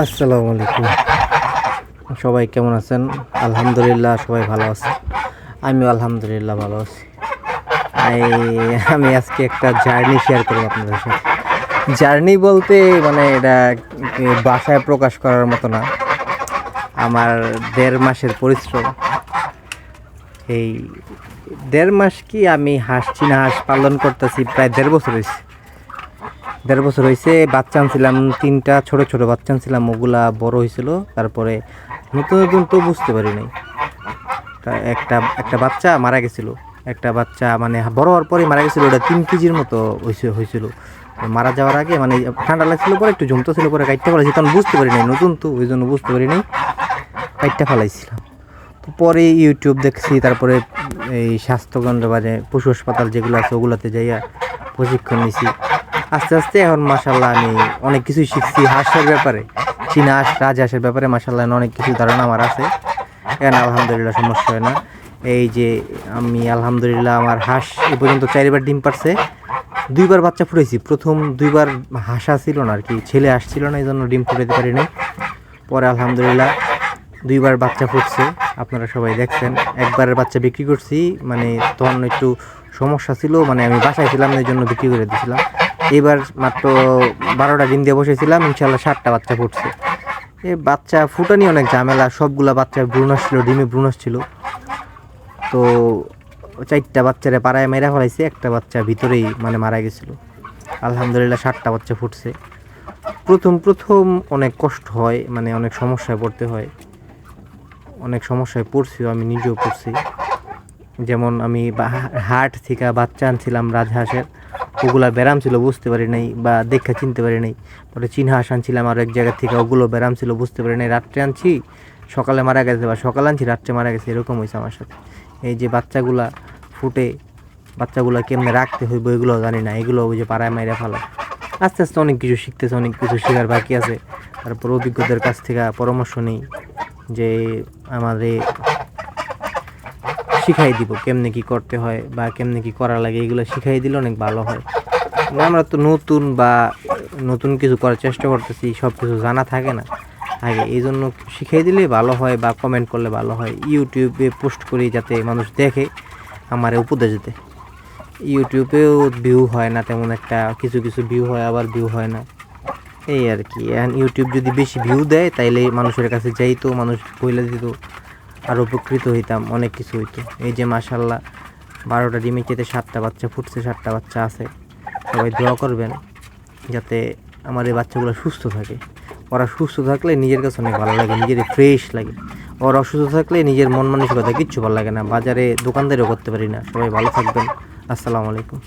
আসসালামু আলাইকুম। সবাই কেমন আছেন? আলহামদুলিল্লাহ সবাই ভালো আছে। আমিও আলহামদুলিল্লাহ ভালো আছি। আমি আজকে একটা জার্নি শেয়ার করব আপনাদের সাথে। জার্নি বলতে মানে এটা ভাষায় প্রকাশ করার মতো না। আমার 1.5 মাসের পরিশ্রম। এই 1.5 মাস কি আমি চীনা হাঁস পালন করতেছি প্রায় 1.5 বছর হয়েছে। 1.5 বছর হয়েছে। বাচ্চা আনছিলাম 3টা ছোট ছোট বাচ্চা আনছিলাম, ওগুলা বড় হয়েছিল। তারপরে নতুন নতুন তো বুঝতে পারি নাই, একটা একটা বাচ্চা মারা গেছিলো। একটা বাচ্চা মানে বড় হওয়ার পরে মারা গেছিলো, ওটা 3 কেজির মতো হয়েছিল। মারা যাওয়ার আগে মানে ঠান্ডা লাগছিল, পরে একটু জমতো ছিল, পরে কাইটটা ফেলাইছি। তখন বুঝতে পারি নাই, নতুন তো ওই জন্য বুঝতে পারি নাই, কাইটটা ফেলাইছিলাম। তো পরে ইউটিউব দেখছি, তারপরে এই স্বাস্থ্যকেন্দ্র মানে পশু হাসপাতাল যেগুলো আছে ওগুলোতে যাইয়া প্রশিক্ষণ নিছি। আস্তে আস্তে এখন মাশাল্লাহ আমি অনেক কিছুই শিখছি হাঁসের ব্যাপারে, চীনা হাঁস, রাজহাঁসের ব্যাপারে মাশাল্লাহ অনেক কিছু ধারণা আমার আছে। এখন আলহামদুলিল্লাহ সমস্যা হয় না। এই যে আমি আলহামদুলিল্লাহ আমার হাঁস এ পর্যন্ত 4বার ডিম পারছে, 2বার বাচ্চা ফুটাইছি। প্রথম 2বার হাঁসা ছিল না আর কি, ছেলে আসছিল না, এই জন্য ডিম ফুটাইতে পারি নাই। পরে আলহামদুলিল্লাহ 2বার বাচ্চা ফুটছে, আপনারা সবাই দেখছেন। একবারের বাচ্চা বিক্রি করছি, মানে তখন একটু সমস্যা ছিল, মানে আমি বাসায় ছিলাম না, এই জন্য বিক্রি করে দিয়েছিলাম। এবার মাত্র 12টা ডিম দিয়ে বসেছিলাম, ইনশাল্লাহ 7টা বাচ্চা ফুটছে। এই বাচ্চা ফুটানি অনেক ঝামেলা, সবগুলা বাচ্চা ভ্রূণ আসছিল, ডিমে ভ্রূণ আসছিল। তো 4টা বাচ্চারে পাড়ায় মেরা ফেলাইছে, একটা বাচ্চা ভিতরেই মানে মারা গেছিলো। আলহামদুলিল্লাহ 7টা বাচ্চা ফুটছে। প্রথম প্রথম অনেক কষ্ট হয়, মানে অনেক সমস্যায় পড়তে হয়, অনেক সমস্যায় পড়ছিও, আমি নিজেও পড়ছি। যেমন আমি হাট থেকে বাচ্চা আনছিলাম রাজহাঁসের, ওগুলা ব্যারাম ছিল, বুঝতে পারি নাই বা দেখে চিনতে পারি নাই। পরে চীনা হাঁস আনছিলাম আর এক জায়গা থেকে, ওগুলো ব্যারাম ছিল, বুঝতে পারি নাই। রাত্রে আনছি, সকালে মারা গেছে, বা সকালে আনছি রাত্রে মারা গেছে, এরকম হয়েছে আমার সাথে। এই যে বাচ্চাগুলা ফুটে, বাচ্চাগুলা কেমনে রাখতে হইব এগুলো জানি না, এগুলো ওই যে পাড়ায় মাইরা ফেলা। আস্তে আস্তে অনেক কিছু শিখতেছে, অনেক কিছু শেখার বাকি আছে। তারপর অভিজ্ঞদের কাছ থেকে পরামর্শ নিই, যে আমাদের শিখাই দিব কেমনে কি করতে হয় বা কেমনে কি করা লাগে, এগুলো শিখাই দিলে অনেক ভালো হয়। আমরা তো নতুন বা নতুন কিছু করার চেষ্টা করতেছি, সব কিছু জানা থাকে না আগে, এই জন্য শিখাই দিলে ভালো হয় বা কমেন্ট করলে ভালো হয়। ইউটিউবে পোস্ট করি যাতে মানুষ দেখে, আমার উপদেশ দেয়। ইউটিউবেও ভিউ হয় না তেমন একটা, কিছু কিছু ভিউ হয়, আবার ভিউ হয় না, এই আর কি। এখন ইউটিউব যদি বেশি ভিউ দেয় তাইলে মানুষের কাছে যাইতো, মানুষ বইলে দিত, আর উপকৃত হইতাম, অনেক কিছু হইতো। এই যে মাশাল্লাহ 12টা ডিমের চেতে 7টা বাচ্চা ফুটছে, 7টা বাচ্চা আছে। সবাই দোয়া করবেন যাতে আমার এই বাচ্চাগুলো সুস্থ থাকে। ওরা সুস্থ থাকলে নিজের কাছে অনেক ভালো লাগে, নিজের ফ্রেশ লাগে। ওরা অসুস্থ থাকলে নিজের মন মানসিকতা কিচ্ছু ভালো লাগে না, বাজারে দোকানদারিও করতে পারি না। সবাই ভালো থাকবেন। আসসালামু আলাইকুম।